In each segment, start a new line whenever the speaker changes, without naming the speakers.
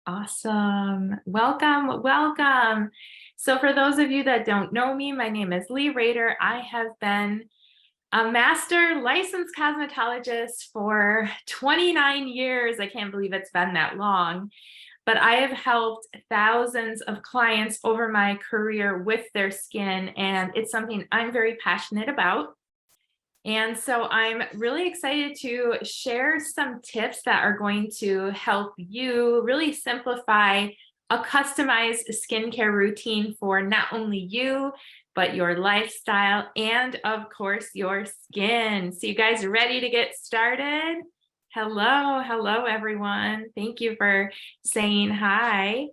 Awesome. Welcome, welcome. So for those of you that don't know me, my name is Lee Rader. I have been a master licensed cosmetologist for 29 years. I can't believe it's been that long, but I have helped thousands of clients over my career with their skin, and it's something I'm very passionate about. And so I'm really excited to share some tips that are going to help you really simplify a customized skincare routine for not only you, but your lifestyle and, of course, your skin. So you guys are ready to get started? Hello, everyone. Thank you for saying hi.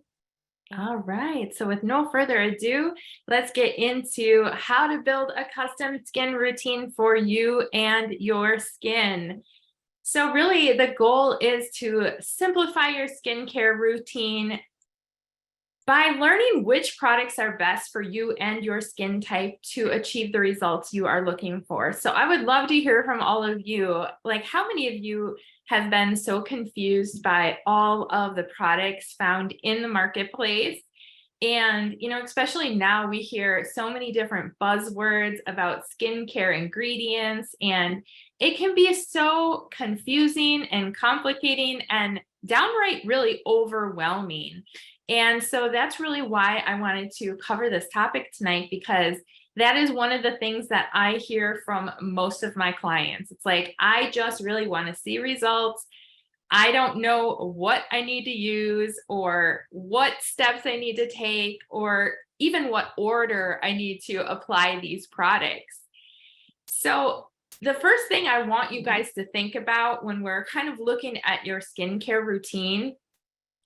All right, so with no further ado, let's get into how to build a custom skin routine for you and your skin. So really the goal is to simplify your skincare routine by learning which products are best for you and your skin type to achieve the results you are looking for. So I would love to hear from all of you. Like, how many of you have been so confused by all of the products found in the marketplace? And, especially now we hear so many different buzzwords about skincare ingredients, and it can be so confusing and complicating and downright really overwhelming. And so that's really why I wanted to cover this topic tonight, because that is one of the things that I hear from most of my clients. It's like, I just really want to see results. I don't know what I need to use or what steps I need to take or even what order I need to apply these products. So the first thing I want you guys to think about when we're kind of looking at your skincare routine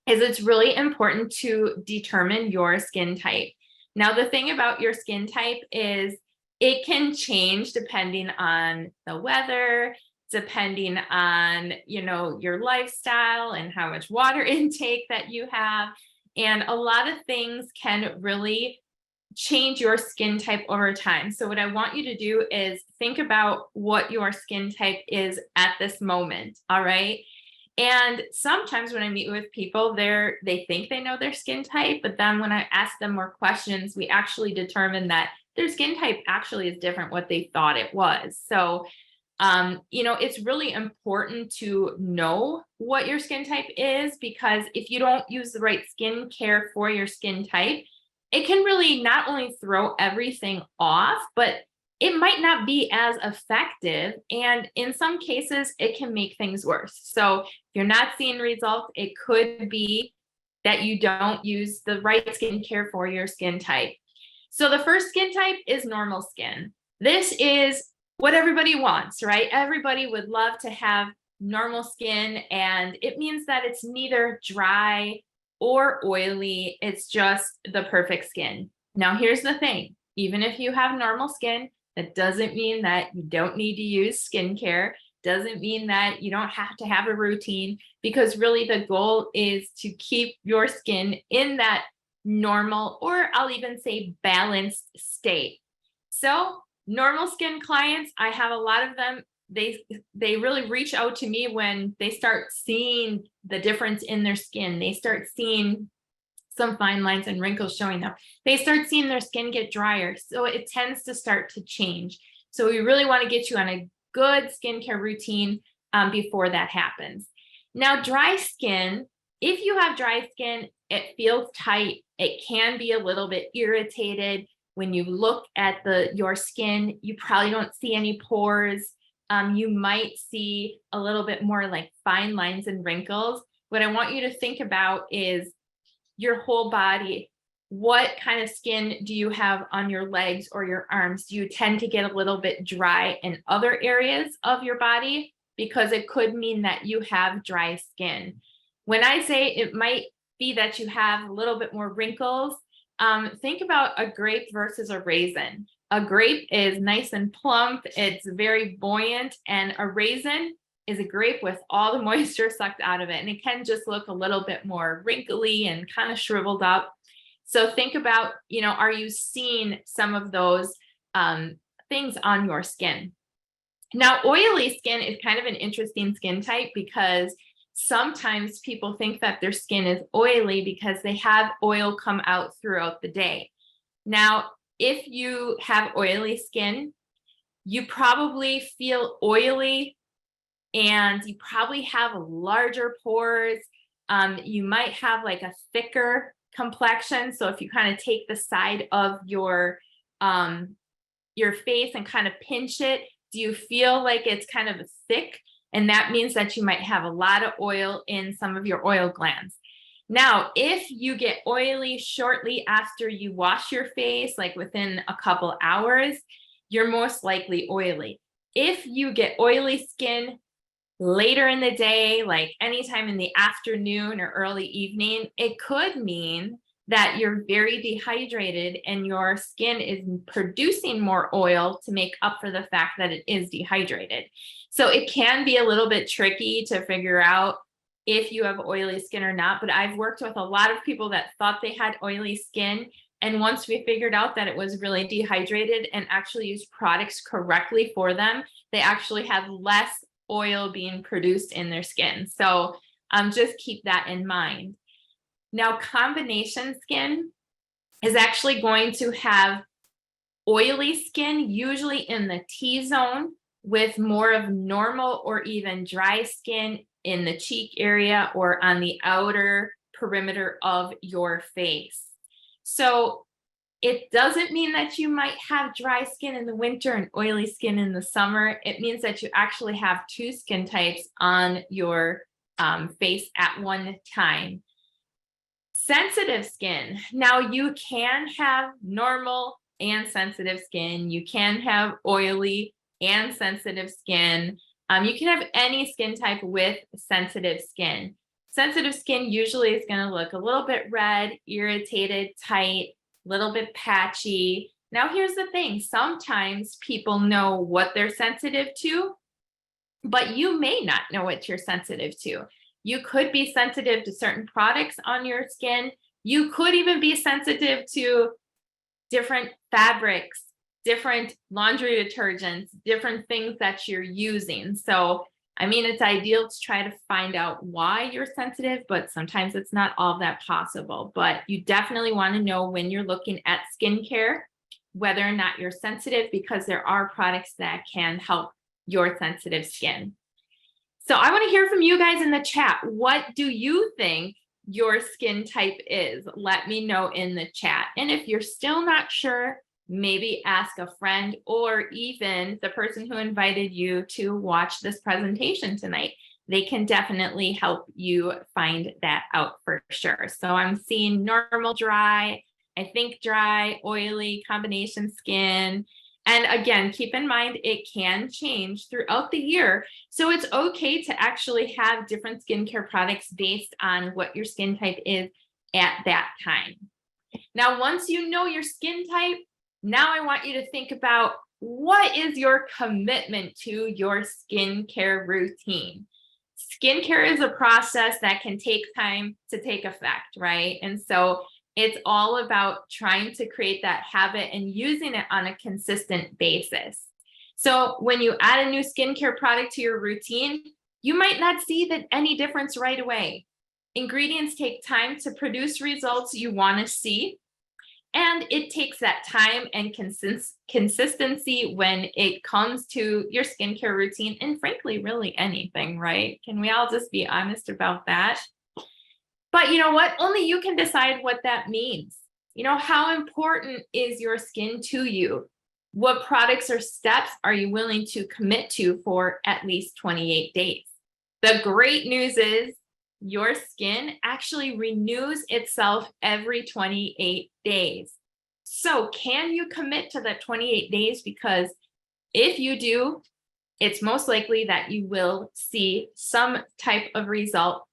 is it's really important to determine your skin type. Now, the thing about your skin type is it can change depending on the weather, depending on, your lifestyle and how much water intake that you have. And a lot of things can really change your skin type over time. So what I want you to do is think about what your skin type is at this moment. All right. And sometimes when I meet with people, they think they know their skin type, but then when I ask them more questions, we actually determine that their skin type actually is different what they thought it was. So, it's really important to know what your skin type is, because if you don't use the right skincare for your skin type, it can really not only throw everything off, but it might not be as effective. And in some cases, it can make things worse. So if you're not seeing results, it could be that you don't use the right skincare for your skin type. So the first skin type is normal skin. This is what everybody wants, right? Everybody would love to have normal skin, and it means that it's neither dry or oily. It's just the perfect skin. Now, here's the thing. Even if you have normal skin, that doesn't mean that you don't need to use skincare, doesn't mean that you don't have to have a routine, because really the goal is to keep your skin in that normal, or I'll even say balanced state. So normal skin clients, I have a lot of them. They really reach out to me when they start seeing the difference in their skin. They start seeing some fine lines and wrinkles showing up. They start seeing their skin get drier. So it tends to start to change. So we really want to get you on a good skincare routine before that happens. Now, dry skin, if you have dry skin, it feels tight. It can be a little bit irritated. When you look at your skin, you probably don't see any pores. You might see a little bit more like fine lines and wrinkles. What I want you to think about is your whole body. What kind of skin do you have on your legs or your arms? Do you tend to get a little bit dry in other areas of your body? Because it could mean that you have dry skin. When I say it might be that you have a little bit more wrinkles, think about a grape versus a raisin. A grape is nice and plump, it's very buoyant, and a raisin is a grape with all the moisture sucked out of it. And it can just look a little bit more wrinkly and kind of shriveled up. So think about, are you seeing some of those things on your skin? Now, oily skin is kind of an interesting skin type, because sometimes people think that their skin is oily because they have oil come out throughout the day. Now, if you have oily skin, you probably feel oily and you probably have larger pores. You might have like a thicker complexion. So if you kind of take the side of your face and kind of pinch it, do you feel like it's kind of thick? And that means that you might have a lot of oil in some of your oil glands. Now, if you get oily shortly after you wash your face, like within a couple hours, you're most likely oily. If you get oily skin later in the day, like anytime in the afternoon or early evening, it could mean that you're very dehydrated and your skin is producing more oil to make up for the fact that it is dehydrated. So it can be a little bit tricky to figure out if you have oily skin or not, but I've worked with a lot of people that thought they had oily skin. And once we figured out that it was really dehydrated and actually used products correctly for them, they actually had less oil being produced in their skin. So just keep that in mind. Now, combination skin is actually going to have oily skin, usually in the T-zone, with more of normal or even dry skin in the cheek area or on the outer perimeter of your face. So it doesn't mean that you might have dry skin in the winter and oily skin in the summer. It means that you actually have two skin types on your face at one time. Sensitive skin. Now, you can have normal and sensitive skin. You can have oily and sensitive skin. You can have any skin type with sensitive skin. Sensitive skin usually is going to look a little bit red, irritated, tight, a little bit patchy. Now, here's the thing. Sometimes people know what they're sensitive to, but you may not know what you're sensitive to. You could be sensitive to certain products on your skin. You could even be sensitive to different fabrics, different laundry detergents, different things that you're using. So, I mean, it's ideal to try to find out why you're sensitive, but sometimes it's not all that possible. But you definitely want to know when you're looking at skincare, whether or not you're sensitive, because there are products that can help your sensitive skin. So I want to hear from you guys in the chat. What do you think your skin type is? Let me know in the chat. And if you're still not sure, maybe ask a friend or even the person who invited you to watch this presentation tonight. They can definitely help you find that out for sure. So I'm seeing normal, dry, I think dry, oily, combination skin. And again, keep in mind, it can change throughout the year. So it's okay to actually have different skincare products based on what your skin type is at that time. Now, once you know your skin type, now I want you to think about what is your commitment to your skincare routine. Skincare is a process that can take time to take effect, right? And so it's all about trying to create that habit and using it on a consistent basis. So when you add a new skincare product to your routine, you might not see any difference right away. Ingredients take time to produce results you want to see. And it takes that time and consistency when it comes to your skincare routine and frankly, really anything, right? Can we all just be honest about that? But you know what? Only you can decide what that means. You know, how important is your skin to you? What products or steps are you willing to commit to for at least 28 days? The great news is your skin actually renews itself every 28 days. So can you commit to that 28 days? Because if you do, it's most likely that you will see some type of result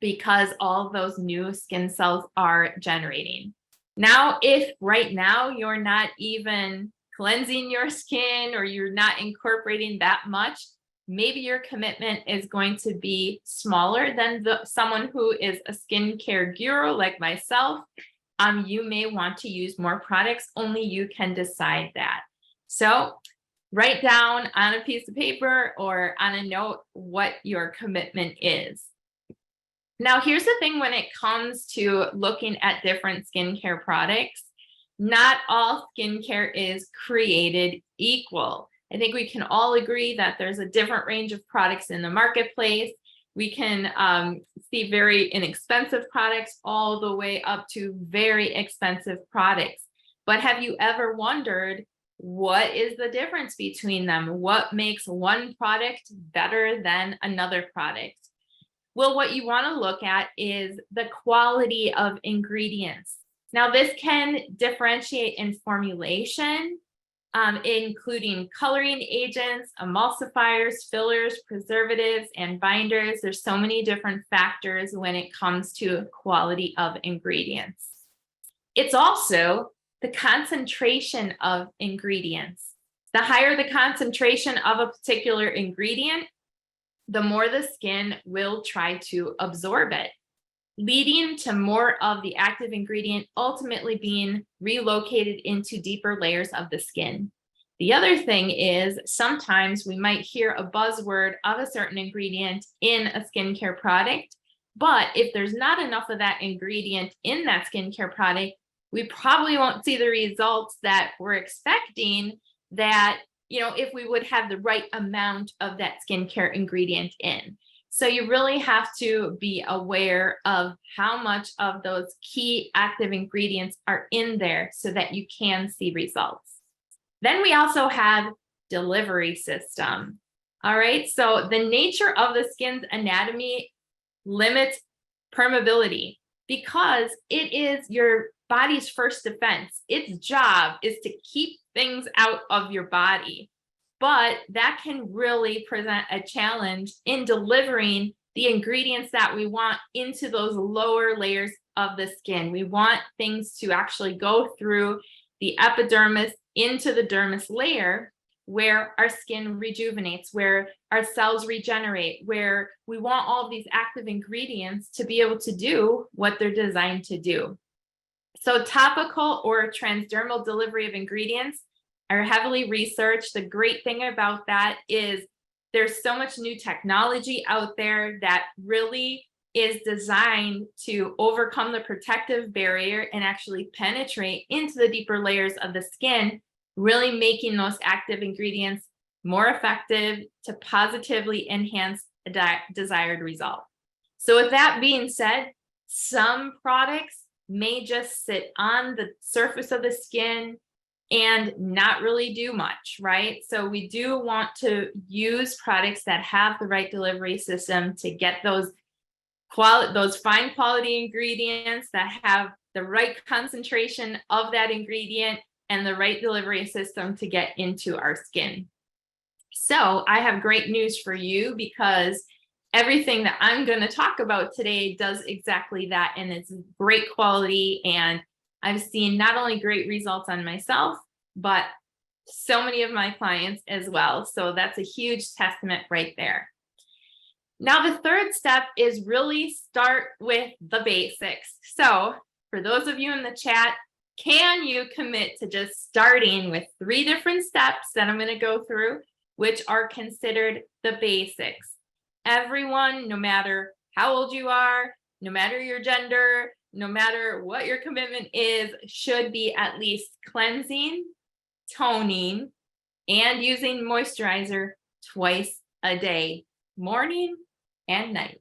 because all those new skin cells are generating. Now, if right now you're not even cleansing your skin or you're not incorporating that much, maybe your commitment is going to be smaller than someone who is a skincare guru like myself. You may want to use more products. Only you can decide that. So write down on a piece of paper or on a note what your commitment is. Now, here's the thing when it comes to looking at different skincare products, not all skincare is created equal. I think we can all agree that there's a different range of products in the marketplace. We can see very inexpensive products all the way up to very expensive products. But have you ever wondered what is the difference between them? What makes one product better than another product? Well, what you want to look at is the quality of ingredients. Now, this can differentiate in formulation, including coloring agents, emulsifiers, fillers, preservatives, and binders. There's so many different factors when it comes to quality of ingredients. It's also the concentration of ingredients. The higher the concentration of a particular ingredient, the more the skin will try to absorb it, leading to more of the active ingredient ultimately being relocated into deeper layers of the skin. The other thing is sometimes we might hear a buzzword of a certain ingredient in a skincare product, but if there's not enough of that ingredient in that skincare product, we probably won't see the results that we're expecting that, if we would have the right amount of that skincare ingredient in. So you really have to be aware of how much of those key active ingredients are in there so that you can see results. Then we also have delivery system. All right, so the nature of the skin's anatomy limits permeability because it is your body's first defense. Its job is to keep things out of your body. But that can really present a challenge in delivering the ingredients that we want into those lower layers of the skin. We want things to actually go through the epidermis into the dermis layer where our skin rejuvenates, where our cells regenerate, where we want all of these active ingredients to be able to do what they're designed to do. So topical or transdermal delivery of ingredients are heavily researched. The great thing about that is there's so much new technology out there that really is designed to overcome the protective barrier and actually penetrate into the deeper layers of the skin, really making those active ingredients more effective to positively enhance a desired result. So with that being said, some products may just sit on the surface of the skin and not really do much, right? So we do want to use products that have the right delivery system to get those fine quality ingredients that have the right concentration of that ingredient and the right delivery system to get into our skin. So I have great news for you because everything that I'm going to talk about today does exactly that, and it's great quality, and I've seen not only great results on myself, but so many of my clients as well. So that's a huge testament right there. Now, the third step is really start with the basics. So for those of you in the chat, can you commit to just starting with 3 different steps that I'm going to go through, which are considered the basics? Everyone, no matter how old you are, no matter your gender, no matter what your commitment is, should be at least cleansing, toning, and using moisturizer twice a day, morning and night.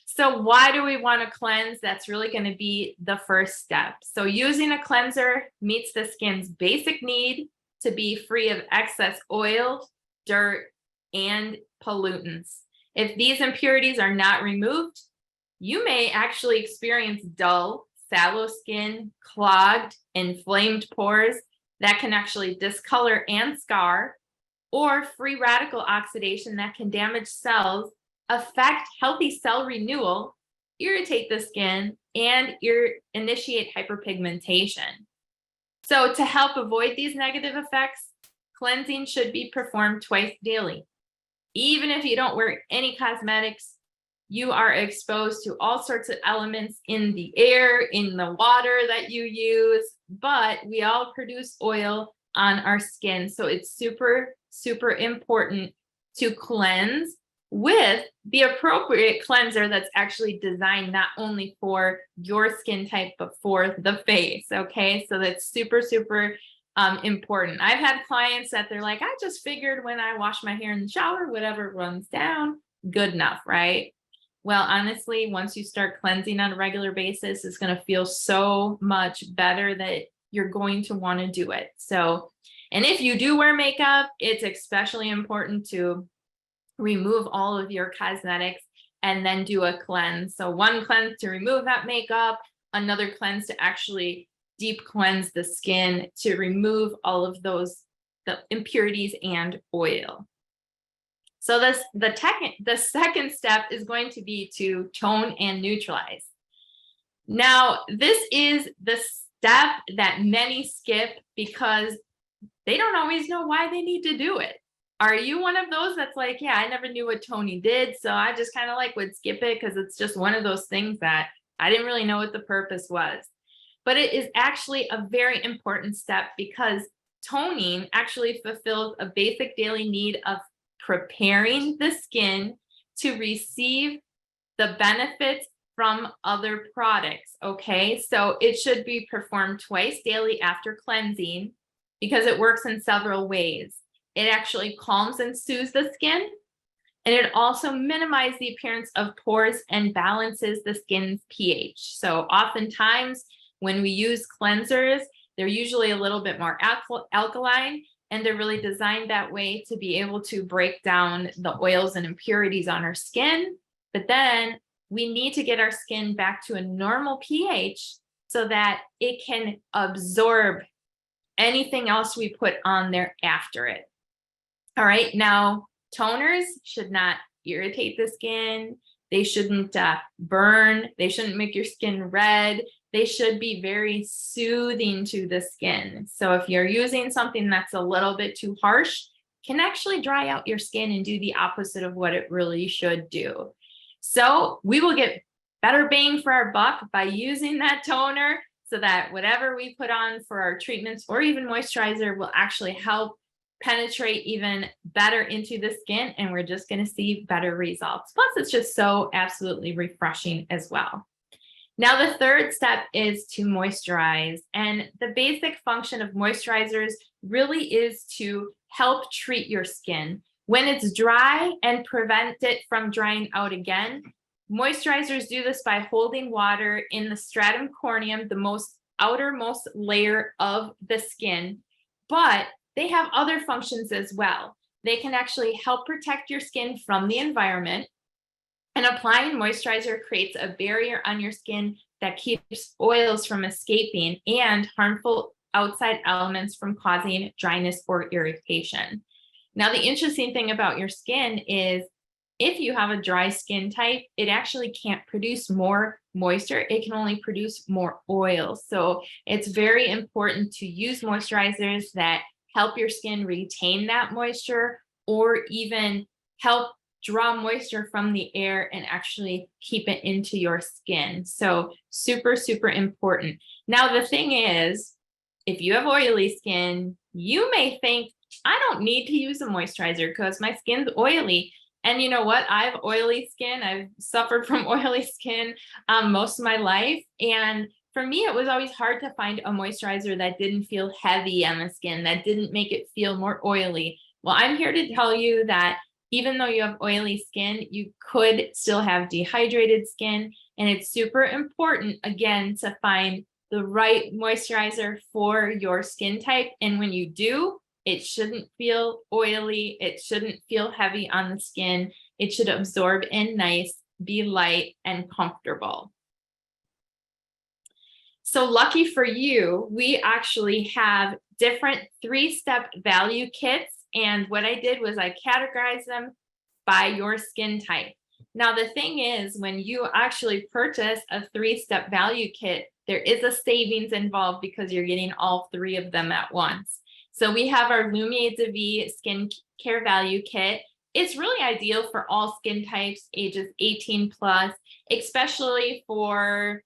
So why do we want to cleanse? That's really going to be the first step. So using a cleanser meets the skin's basic need to be free of excess oil, dirt, and pollutants. If these impurities are not removed, you may actually experience dull, sallow skin, clogged, inflamed pores that can actually discolor and scar, or free radical oxidation that can damage cells, affect healthy cell renewal, irritate the skin, and initiate hyperpigmentation. So to help avoid these negative effects, cleansing should be performed twice daily. Even if you don't wear any cosmetics, you are exposed to all sorts of elements in the air, in the water that you use, but we all produce oil on our skin. So it's super, super important to cleanse with the appropriate cleanser that's actually designed not only for your skin type, but for the face. Okay, so that's super, super important. I've had clients that they're like, I just figured when I wash my hair in the shower, whatever runs down, good enough, right? Well, honestly, once you start cleansing on a regular basis, it's going to feel so much better that you're going to want to do it. So, and if you do wear makeup, it's especially important to remove all of your cosmetics and then do a cleanse. So one cleanse to remove that makeup, another cleanse to actually deep cleanse the skin to remove all of the impurities and oil. So the second step is going to be to tone and neutralize. Now, this is the step that many skip because they don't always know why they need to do it. Are you one of those that's like, yeah, I never knew what toning did, so I just kind of like would skip it because it's just one of those things that I didn't really know what the purpose was. But it is actually a very important step because toning actually fulfills a basic daily need of preparing the skin to receive the benefits from other products. Okay, so it should be performed twice daily after cleansing because it works in several ways. It actually calms and soothes the skin, and it also minimizes the appearance of pores and balances the skin's pH. So oftentimes when we use cleansers, they're usually a little bit more alkaline, and they're really designed that way to be able to break down the oils and impurities on our skin. But then we need to get our skin back to a normal pH so that it can absorb anything else we put on there after it. All right, now toners should not irritate the skin. They shouldn't burn. They shouldn't make your skin red. They should be very soothing to the skin. So if you're using something that's a little bit too harsh, it can actually dry out your skin and do the opposite of what it really should do. So we will get better bang for our buck by using that toner so that whatever we put on for our treatments or even moisturizer will actually help penetrate even better into the skin, and we're just going to see better results. Plus, it's just so absolutely refreshing as well. Now, the third step is to moisturize, and the basic function of moisturizers really is to help treat your skin when it's dry and prevent it from drying out again. Moisturizers do this by holding water in the stratum corneum, the most outermost layer of the skin, but they have other functions as well. They can actually help protect your skin from the environment, and applying moisturizer creates a barrier on your skin that keeps oils from escaping and harmful outside elements from causing dryness or irritation. Now, the interesting thing about your skin is if you have a dry skin type, it actually can't produce more moisture. It can only produce more oil. So it's very important to use moisturizers that help your skin retain that moisture or even help draw moisture from the air and actually keep it into your skin. So super, super important. Now, the thing is, if you have oily skin, you may think, I don't need to use a moisturizer because my skin's oily. And you know what? I have oily skin. I've suffered from oily skin most of my life. And for me, it was always hard to find a moisturizer that didn't feel heavy on the skin, that didn't make it feel more oily. Well, I'm here to tell you that even though you have oily skin, you could still have dehydrated skin. And it's super important, again, to find the right moisturizer for your skin type. And when you do, it shouldn't feel oily. It shouldn't feel heavy on the skin. It should absorb in nice, be light and comfortable. So lucky for you, we actually have different 3-step value kits. And what I did was I categorized them by your skin type. Now, the thing is, when you actually purchase a 3-step value kit, there is a savings involved because you're getting all 3 of them at once. So we have our Lumiere de Vie Skincare Value Kit. It's really ideal for all skin types, ages 18 plus, especially for,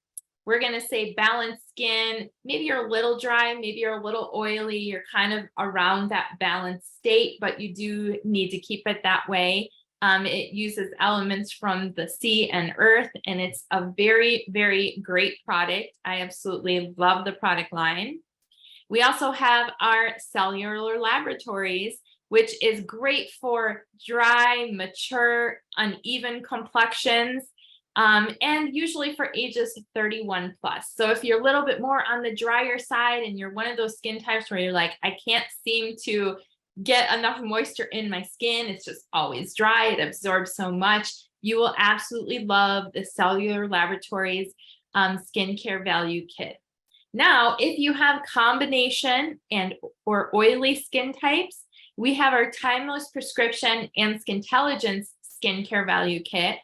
we're going to say, balanced skin. Maybe you're a little dry, maybe you're a little oily, you're kind of around that balanced state, but you do need to keep it that way. It uses elements from the sea and earth, and it's a very, very great product. I absolutely love the product line. We also have our cellular laboratories, which is great for dry, mature, uneven complexions, and usually for ages 31 plus. So if you're a little bit more on the drier side and you're one of those skin types where you're like, I can't seem to get enough moisture in my skin, it's just always dry, it absorbs so much, you will absolutely love the Cellular Laboratories Skincare Value Kit. Now, if you have combination and or oily skin types, we have our Timeless Prescription and Skintelligence Skincare Value Kit.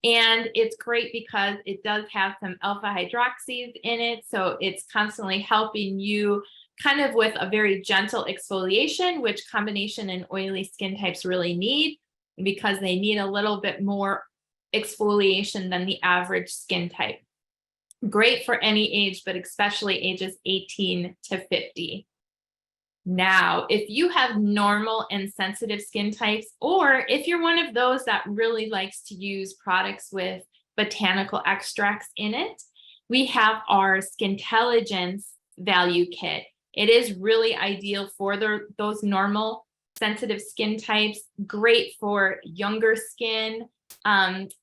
And it's great because it does have some alpha hydroxys in it. So it's constantly helping you kind of with a very gentle exfoliation, which combination and oily skin types really need because they need a little bit more exfoliation than the average skin type. Great for any age, but especially ages 18 to 50. Now, if you have normal and sensitive skin types, or if you're one of those that really likes to use products with botanical extracts in it, we have our Skintelligence Value Kit. It is really ideal for those normal sensitive skin types, great for younger skin.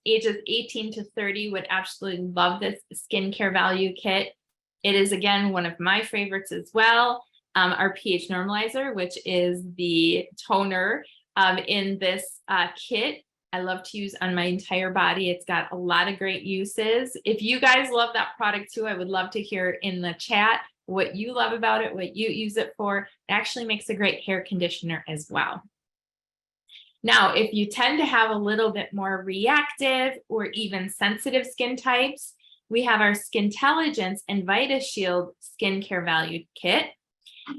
Ages 18 to 30 would absolutely love this skincare value kit. It is, again, one of my favorites as well. Our pH normalizer, which is the toner in this kit, I love to use on my entire body. It's got a lot of great uses. If you guys love that product too, I would love to hear in the chat what you love about it, what you use it for. It actually makes a great hair conditioner as well. Now, if you tend to have a little bit more reactive or even sensitive skin types, we have our Skintelligence and VitaShield Skincare Value Kit.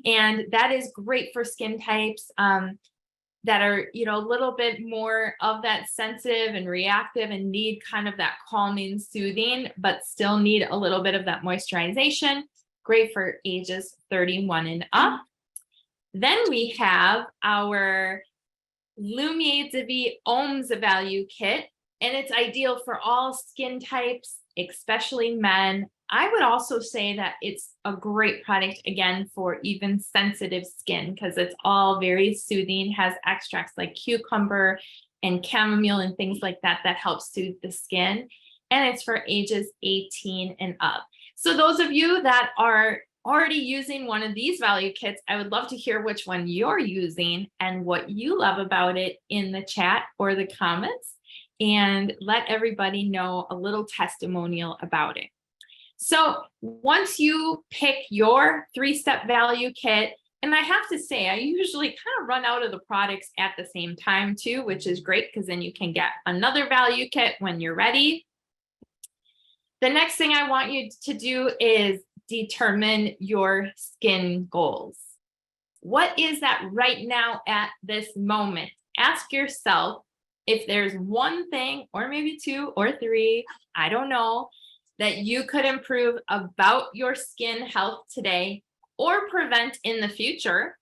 And that is great for skin types that are, a little bit more of that sensitive and reactive and need kind of that calming, soothing, but still need a little bit of that moisturization. Great for ages 31 and up. Then we have our Lumiere Divi Ohms Value Kit, and it's ideal for all skin types, especially men. I would also say that it's a great product, again, for even sensitive skin because it's all very soothing, has extracts like cucumber and chamomile and things like that that help soothe the skin. And it's for ages 18 and up. So those of you that are already using one of these value kits, I would love to hear which one you're using and what you love about it in the chat or the comments, and let everybody know a little testimonial about it. So once you pick your 3-step value kit, and I have to say, I usually kind of run out of the products at the same time too, which is great because then you can get another value kit when you're ready. The next thing I want you to do is determine your skin goals. What is that right now at this moment? Ask yourself if there's one thing, or maybe 2 or 3, I don't know, that you could improve about your skin health today or prevent in the future.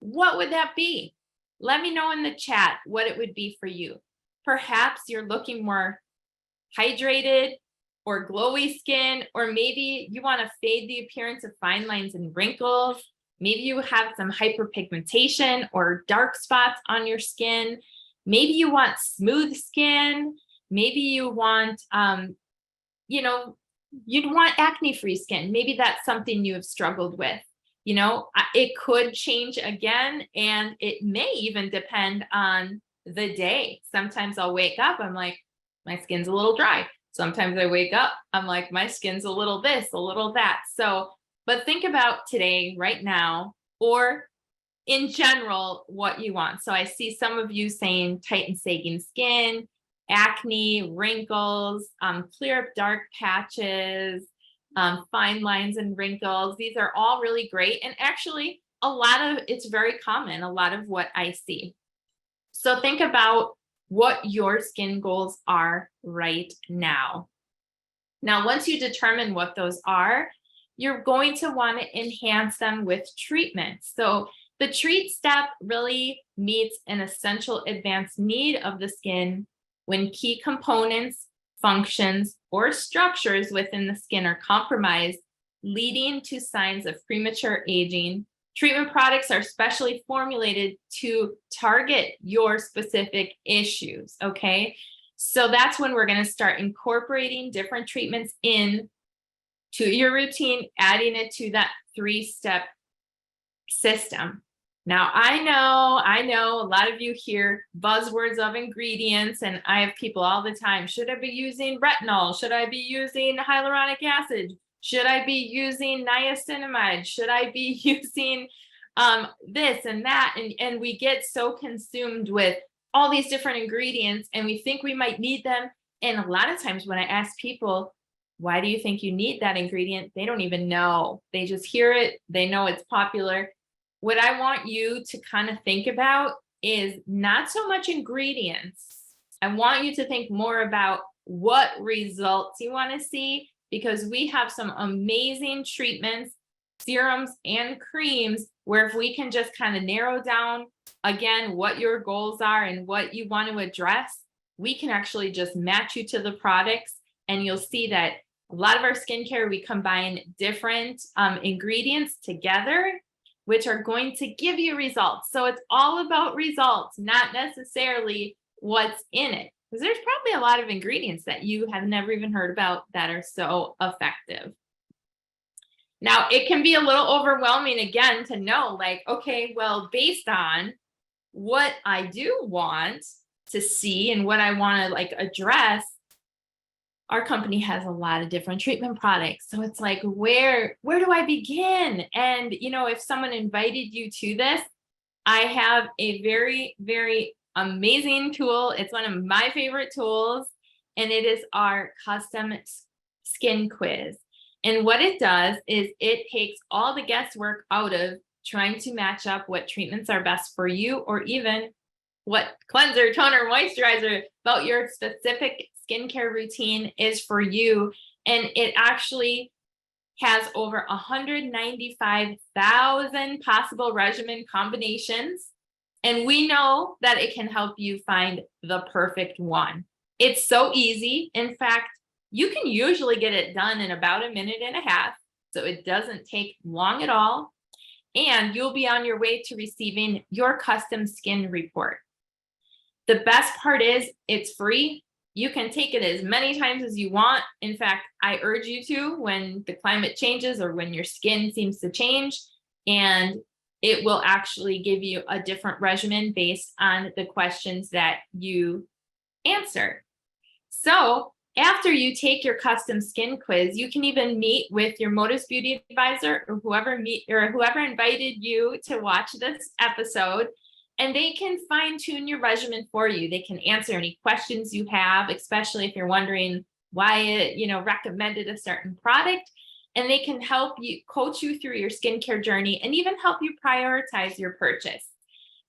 What would that be? Let me know in the chat what it would be for you. Perhaps you're looking more hydrated or glowy skin, or maybe you want to fade the appearance of fine lines and wrinkles. Maybe you have some hyperpigmentation or dark spots on your skin. Maybe you want smooth skin. Maybe you want, you'd want acne-free skin. Maybe that's something you have struggled with. It could change again, and it may even depend on the day. Sometimes I'll wake up, I'm like, my skin's a little dry. Sometimes I wake up, I'm like, my skin's a little this, a little that. So, but think about today, right now, or in general, what you want. So I see some of you saying tight and sagging skin, acne, wrinkles, clear up dark patches, fine lines and wrinkles. These are all really great. And actually, it's very common, a lot of what I see. So think about what your skin goals are right now. Now, once you determine what those are, you're going to want to enhance them with treatments. So the The treat step really meets an essential advanced need of the skin when key components, functions, or structures within the skin are compromised, leading to signs of premature aging. Treatment products are specially formulated to target your specific issues, okay? So that's when we're going to start incorporating different treatments in to your routine, adding it to that 3-step system. Now, I know a lot of you hear buzzwords of ingredients, and I have people all the time. Should I be using retinol? Should I be using hyaluronic acid? Should I be using niacinamide? Should I be using this and that? And we get so consumed with all these different ingredients, and we think we might need them. And a lot of times when I ask people, why do you think you need that ingredient? They don't even know. They just hear it. They know it's popular. What I want you to kind of think about is not so much ingredients. I want you to think more about what results you want to see, because we have some amazing treatments, serums, and creams where if we can just kind of narrow down, again, what your goals are and what you want to address, we can actually just match you to the products. And you'll see that a lot of our skincare, we combine different ingredients together, which are going to give you results. So it's all about results, not necessarily what's in it. Because there's probably a lot of ingredients that you have never even heard about that are so effective. Now, it can be a little overwhelming again to know, like, okay, well, based on what I do want to see and what I want to like address, our company has a lot of different treatment products. So it's like, where do I begin? And, you know, if someone invited you to this, I have a very, very amazing tool. It's one of my favorite tools, and it is our custom skin quiz. And what it does is it takes all the guesswork out of trying to match up what treatments are best for you, or even what cleanser, toner, moisturizer about your specific skincare routine is for you. And it actually has over 195,000 possible regimen combinations. And we know that it can help you find the perfect one. It's so easy. In fact, you can usually get it done in about 1.5 minutes. So it doesn't take long at all. And you'll be on your way to receiving your custom skin report. The best part is it's free. You can take it as many times as you want. In fact, I urge you to when the climate changes or when your skin seems to change, and it will actually give you a different regimen based on the questions that you answer. So after you take your custom skin quiz, you can even meet with your Modus Beauty advisor or whoever invited you to watch this episode, and they can fine-tune your regimen for you. They can answer any questions you have, especially if you're wondering why it, recommended a certain product, and they can help you, coach you through your skincare journey, and even help you prioritize your purchase.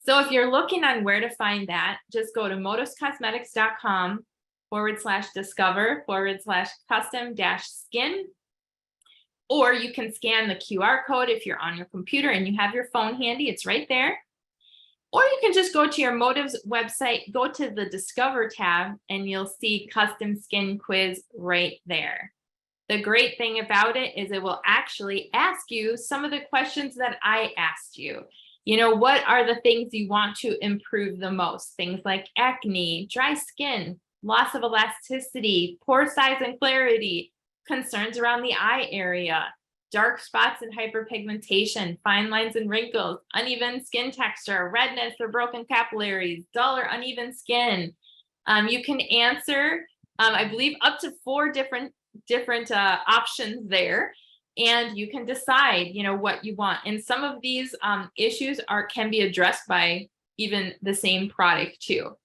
So if you're looking on where to find that, just go to moduscosmetics.com/discover/custom-skin, or you can scan the QR code if you're on your computer and you have your phone handy, it's right there. Or you can just go to your Motives website, go to the Discover tab, and you'll see Custom Skin Quiz right there. The great thing about it is it will actually ask you some of the questions that I asked you. What are the things you want to improve the most? Things like acne, dry skin, loss of elasticity, pore size and clarity, concerns around the eye area, dark spots and hyperpigmentation, fine lines and wrinkles, uneven skin texture, redness or broken capillaries, dull or uneven skin. You can answer, I believe, up to 4 different options there, and you can decide, what you want. And some of these issues can be addressed by even the same product too.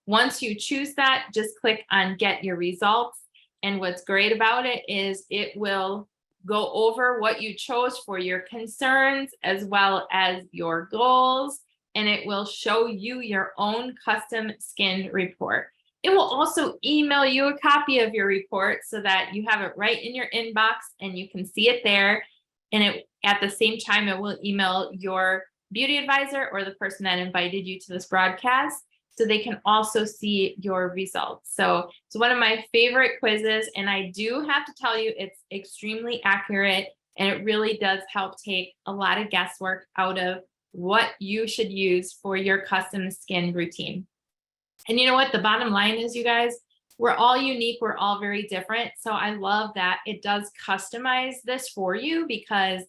Once you choose that, just click on Get Your Results. And what's great about it is it will go over what you chose for your concerns as well as your goals, and it will show you your own custom skin report. It will also email you a copy of your report so that you have it right in your inbox and you can see it there. And at the same time, it will email your beauty advisor or the person that invited you to this broadcast, so they can also see your results. So it's one of my favorite quizzes, and I do have to tell you, it's extremely accurate, and it really does help take a lot of guesswork out of what you should use for your custom skin routine. And you know what? The bottom line is, you guys, we're all unique. We're all very different. So I love that it does customize this for you, because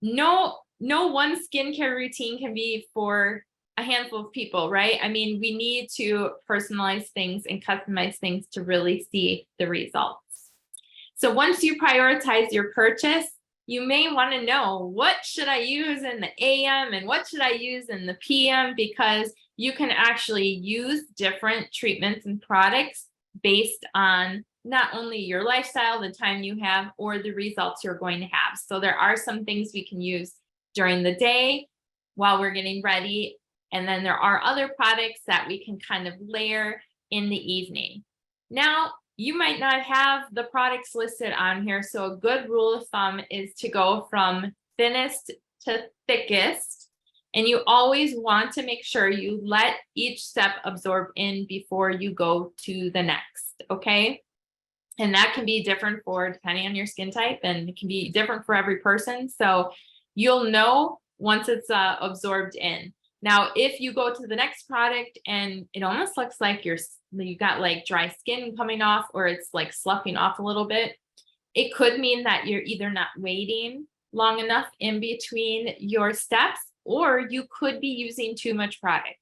no one skincare routine can be for a handful of people, right? I mean, we need to personalize things and customize things to really see the results. So once you prioritize your purchase, you may want to know, what should I use in the AM and what should I use in the PM, because you can actually use different treatments and products based on not only your lifestyle, the time you have, or the results you're going to have. So there are some things we can use during the day while we're getting ready. And then there are other products that we can kind of layer in the evening. Now, you might not have the products listed on here. So a good rule of thumb is to go from thinnest to thickest. And you always want to make sure you let each step absorb in before you go to the next, okay? And that can be different depending on your skin type, and it can be different for every person. So you'll know once it's absorbed in. Now, if you go to the next product and it almost looks like you got like dry skin coming off, or it's like sloughing off a little bit, it could mean that you're either not waiting long enough in between your steps, or you could be using too much product.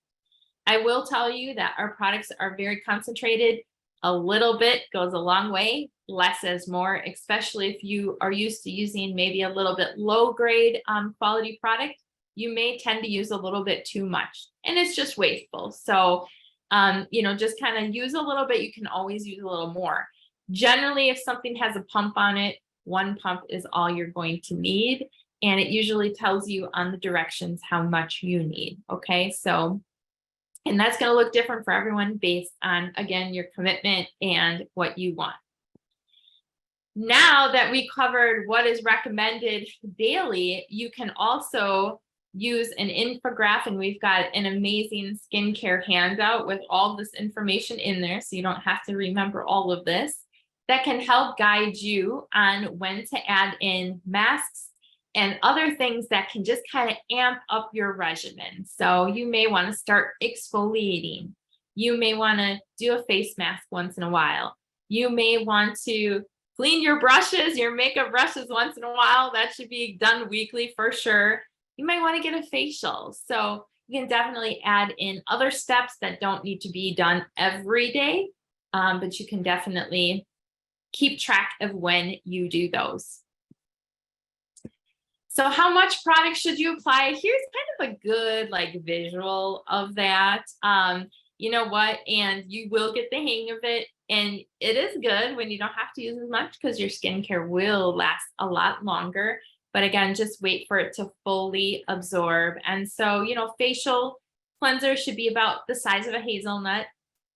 I will tell you that our products are very concentrated. A little bit goes a long way. Less is more, especially if you are used to using maybe a little bit low grade quality product. You may tend to use a little bit too much, and it's just wasteful. So, just kind of use a little bit. You can always use a little more. Generally, if something has a pump on it, one pump is all you're going to need. And it usually tells you on the directions how much you need. Okay. So, and that's going to look different for everyone based on, again, your commitment and what you want. Now that we covered what is recommended daily, you can also use an infographic, and we've got an amazing skincare handout with all this information in there, so you don't have to remember all of this, that can help guide you on when to add in masks and other things that can just kind of amp up your regimen. So you may want to start exfoliating. You may want to do a face mask once in a while. You may want to clean your brushes, your makeup brushes once in a while. That should be done weekly for sure. You might want to get a facial. So you can definitely add in other steps that don't need to be done every day, but you can definitely keep track of when you do those. So how much product should you apply? Here's kind of a good visual of that. You know what? And you will get the hang of it. And it is good when you don't have to use as much, because your skincare will last a lot longer. But again, just wait for it to fully absorb. And so, facial cleanser should be about the size of a hazelnut.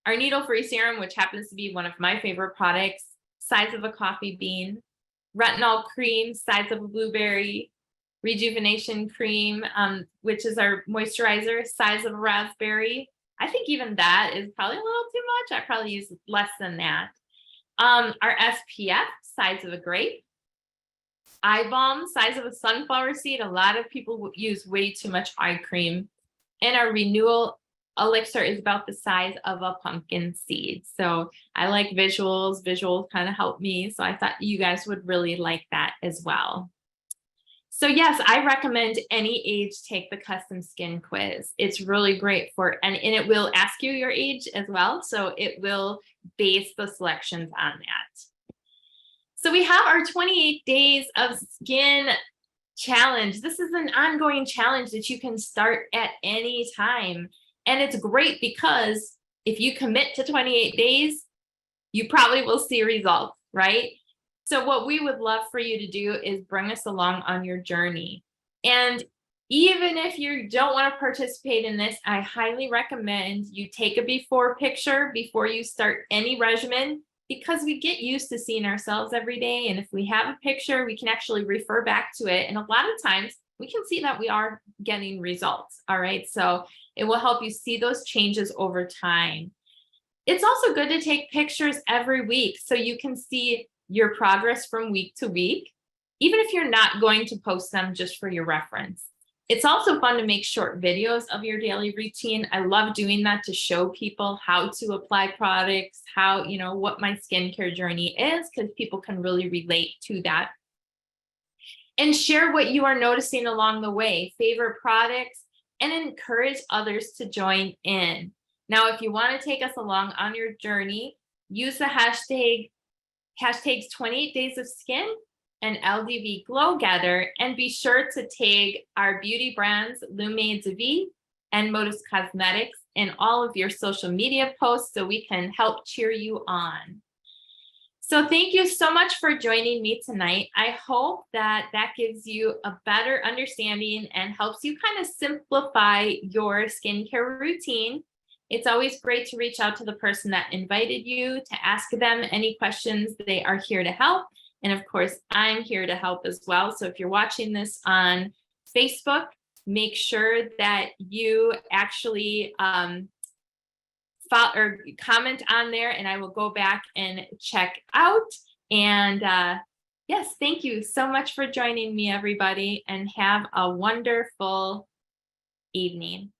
Our needle-free serum, which happens to be one of my favorite products, size of a coffee bean. Retinol cream, size of a blueberry. Rejuvenation cream, which is our moisturizer, size of a raspberry. I think even that is probably a little too much. I probably use less than that. Our SPF, size of a grape. Eye balm, size of a sunflower seed. A lot of people use way too much eye cream. And our renewal elixir is about the size of a pumpkin seed. So I like visuals. Visuals kind of help me. So I thought you guys would really like that as well. So yes, I recommend any age take the custom skin quiz. It's really great and it will ask you your age as well. So it will base the selections on that. So we have our 28 days of skin challenge. This is an ongoing challenge that you can start at any time. And it's great because if you commit to 28 days, you probably will see results, right? So what we would love for you to do is bring us along on your journey. And even if you don't want to participate in this, I highly recommend you take a before picture before you start any regimen, because we get used to seeing ourselves every day. And if we have a picture, we can actually refer back to it. And a lot of times we can see that we are getting results. All right. So it will help you see those changes over time. It's also good to take pictures every week so you can see your progress from week to week, even if you're not going to post them just for your reference. It's also fun to make short videos of your daily routine. I love doing that to show people how to apply products, how, what my skincare journey is, because people can really relate to that. And share what you are noticing along the way, favorite products, and encourage others to join in. Now, if you want to take us along on your journey, use the hashtags 28 days of skin and LDV Glow Gather, and be sure to tag our beauty brands, Lume Devi and Modus Cosmetics, in all of your social media posts so we can help cheer you on. So thank you so much for joining me tonight. I hope that gives you a better understanding and helps you kind of simplify your skincare routine. It's always great to reach out to the person that invited you, to ask them any questions. They are here to help. And of course, I'm here to help as well. So if you're watching this on Facebook, make sure that you actually or comment on there, and I will go back and check out. And yes, thank you so much for joining me, everybody, and have a wonderful evening.